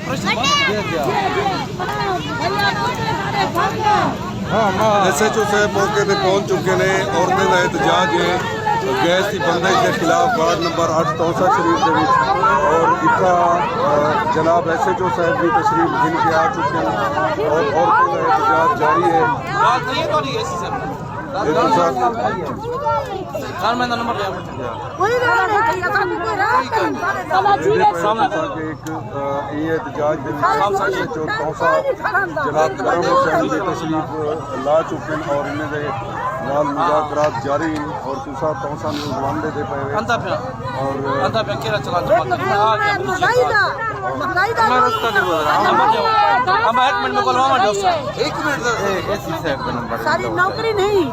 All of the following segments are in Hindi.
SHO साहब मौके पर पहुँच चुके हैं। औरतें का एहतजाज गैस की बंदिश के खिलाफ वार्ड नंबर 8 तौसा शरीफ के और इतना जनाब SHO साहब भी तशरीफ गिन के आ चुके हैं और औरतों का एहतजाज जारी है। जनाब करम हुसैन की तशरीफ ला चुके हैं और इन्हें नाल मुज़ाकरात जारी और तुसा तौसा न्यूज़ वन दे पे और नौकरी नहीं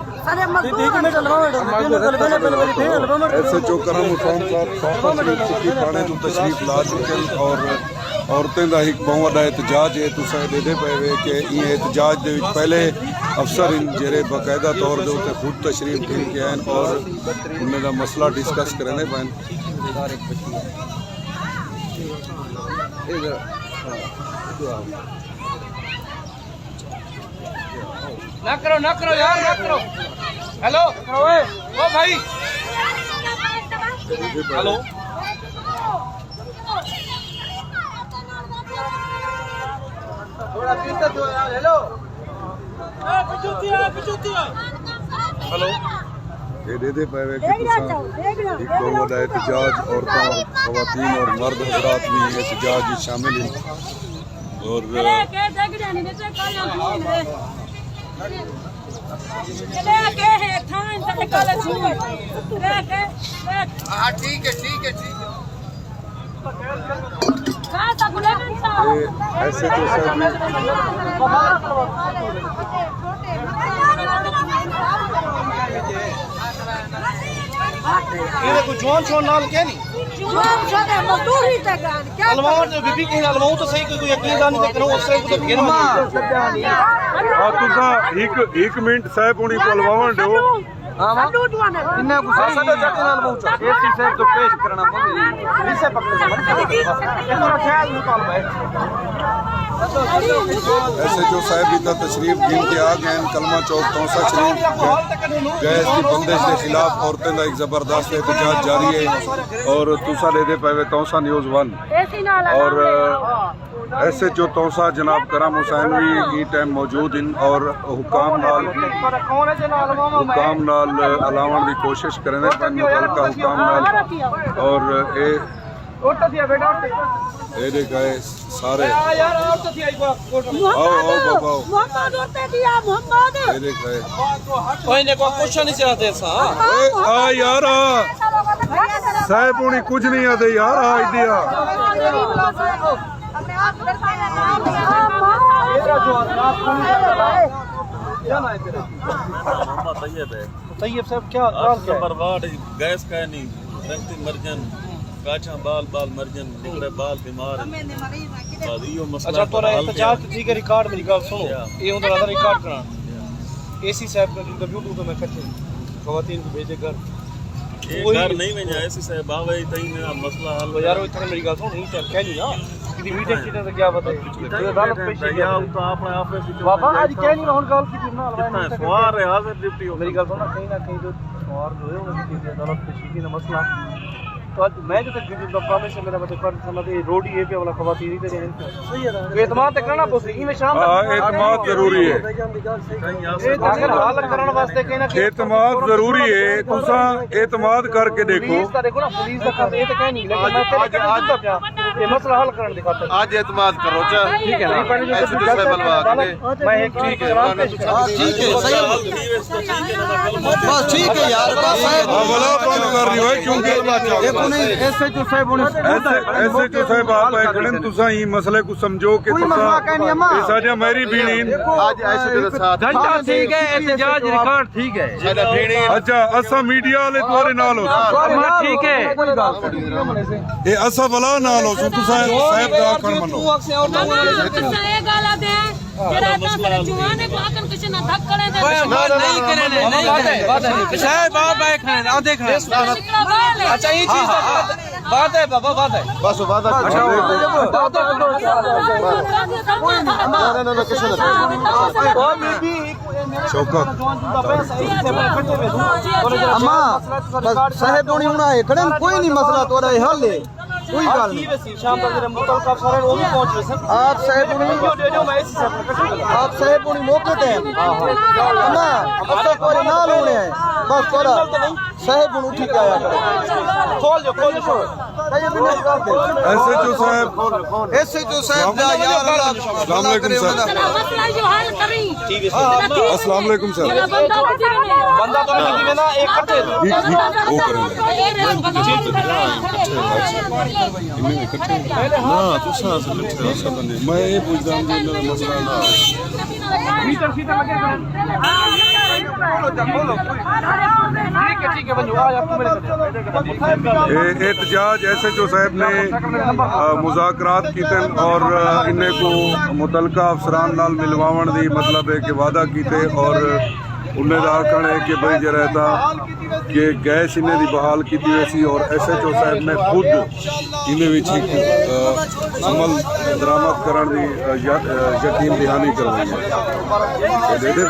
SHO करम हुसैन साहब थाने तो तशरीफ ला चुके हैं और औरतें का एक बहुत बड़ा एहतजाज है। तुसा दे पे कि ये एहतजाज दे पहले अफसर इन जेरे बाकायदा तौर के उत्ते खुद तशरीफ गिन के आए और उन्हें मसला डिस्कस करने पैन। ना करो यार ना करो। हेलो ओ भाई हेलो थोड़ा पीछे दो यार। हेलो हेलो ये दे पे कि एक बहुत बड़ा एहतजाज औरतों ख़वातीन और मर्द हज़रात भी एहतजाज में शामिल हैं और ठीक है SHO साहब ये कोई जोन नाल क्या नहीं मजदूरी तक अलमार जो बीबी के अलमाऊ तो सही कोई यकीन दानी तक करो उससे तो गिरमा तुसा एक मिनट साहब उनी को अलवावन दो इन्ने को सही सदा जट नाल पहुंचा एसी से तो पेश करना पड़ेगा इसे पकड़ इतना ख्याल निकाल भाई SHO साहब भी तशरीफ गिन के आ गए। कलमा चौक तौसा शरीफ गैस की बंदिश के खिलाफ औरतें का एक जबरदस्त एहतजाज जारी है और तुसा दे पे तौसा न्यूज़ वन और SHO तौसा जनाब करम हुसैन भी ई टाइम मौजूद इन और हुकाम नाल अलावण की कोशिश करें मुतलका हुकाम नाल और ये गए सारे यार साहब उनी कुछ नहीं आते यार तैयब साहब क्या गैस का नहीं मर्जन काचा बाल मर्जन निकले बाल बीमार अच्छा तोरा एहतजाज ठीक है रिकॉर्ड मेरी गल सुनो ये उधर आधा रिकॉर्ड करा एसी साहब का इंटरव्यू तो मैं कटे खवातीन को भेजे घर ये घर नहीं भेजा एसी साहब आवे तई मेरा मसला हल तो यार वो इतने मेरी गल सुनो नहीं चल कह नहीं ना कि मीटिंग की तो क्या बताए अदालत पेश या तो अपने ऑफिस बाबा आज कह नहीं हुन गल की ना कितना सवार है हाजिर डिप्टी मेरी गल सुनो कहीं ना कहीं जो सवार जो है उनकी अदालत पेश की ना मसला तो आज मैं जो तक प्रॉमिस है मेरा मतलब पर समझ रोड ही पे वाला खवातीन ही सही है तो एतमाद तक करना पोसे ई में शाम एतमाद जरूरी है अगर हल करने वास्ते कहीं ना एतमाद जरूरी है तुसा एतमाद करके देखो पुलिस का देखो ना पुलिस का काम ये तो कह नहीं लेकिन मैं तेरे आज ये मसला हल करने दिखाता आज एतमाद करो ठीक है मैं एक ठीक है बस ठीक है यार भला कौन कर रही हो क्योंकि SHO साहब आप खड़े तुसा ही मसले को समझो कि तुसा मेरी बीनी आज SHO के साथ घंटा ठीक है एहतजाज रिकॉर्ड ठीक है अच्छा असा मीडिया वाले तुम्हारे नाल हो ठीक है ए असा भला नाल हो तुसा साहब का आखण मनो जुआने को आकन किसी ना धक करे दे नहीं करे नहीं साहब आप देख रहे हैं अच्छा ये चीज बात है बाबा बात है बस वादा अम्मा साहेब होनी होना है खड़े कोई नहीं मसला तोड़ा है हल है कोई गल नहीं शाम तक जरा मुतलका सारे वो भी पहुंच रहे आप साहेब होनी दे दो मैं इसी से आप साहेब होनी मौके पे अम्मा अब कोई ना लोने है बस तोड़ा साहेब होनी उठी के आया करे खोल दो SHO साहब ऐसे जो साहब जा यार अल्लाह अस्सलाम वालेकुम सर मसला जो हल करी अस्सलाम वालेकुम सर बंदा बंदा तो नहीं में ना एक कट्टे वो करेंगे ना तुसा मैं ये पूछता हूँ कि मेरा मसला ना मीटर सीटर लगे ठीक है बंजो आज आपको मेरे एहतजाज SHO साहब ने मुज़ाकरात कीते और इन्हें को मुतलका अफसरान नाल मिलवावन दी मतलब है कि वादा कीते और उन्हें दा आखण है कि भाई जरा था कि गैस इन्हें दी बहाल की वैसी और SHO साहब ने खुद इन्हें विच एक अमल दरामद करने की यकीन दहानी करवाई है दे दे